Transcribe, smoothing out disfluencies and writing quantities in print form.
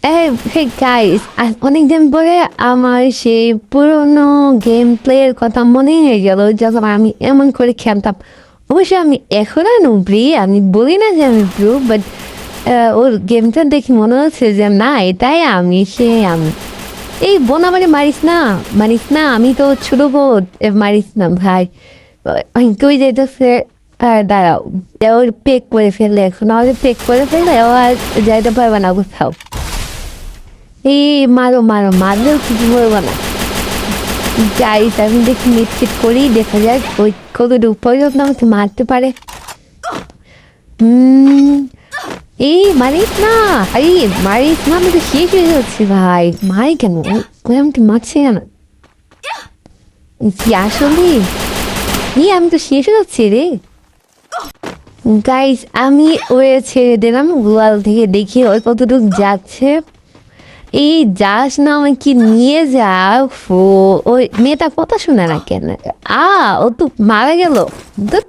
Hey guys, অনেকদিন পরে আমার সেই পুরোনো গেম প্লের কথা মনে হয়ে গেল যখন আমি এমন করে খেলতাম। অবশ্য আমি এখন আর নুবরি, আমি বলি না যে আমি ব্রু, বাট ওর গেমটা দেখে মনে হচ্ছে যে না, এটাই আমি এই বোন আমারে মারিস না, আমি তো ছোট বোন, মারিস না ভাই। কই যেতেছে, দাঁড়াও, ওর পেক করে ফেললে, এখন আমাদের পেক করে ফেললে ও আর যাইতে পারবে না কোথাও। এই মারলেও কিছু বলবো না। গাইস, আমি দেখি মিটফিট করি, দেখা যাক ওই কতটুকু পর্যন্ত আমাকে মারতে পারে। হুম, এই মারিস না, আমি তো শেষ হয়ে যাচ্ছি ভাই। মারি কেন ওই আমাকে মারছে কেন? কি আসলে আমি তো শেষ হয়ে যাচ্ছি রে। গাইস, আমি ওরে ছেড়ে দিলাম গোয়াল থেকে, দেখি ওই কতটুকু যাচ্ছে। এই যাস না, আমাকে নিয়ে যা। ফো, ওই মেয়েটা কথা শুনে না কেন? ও তো মারা গেল। ধুৎ।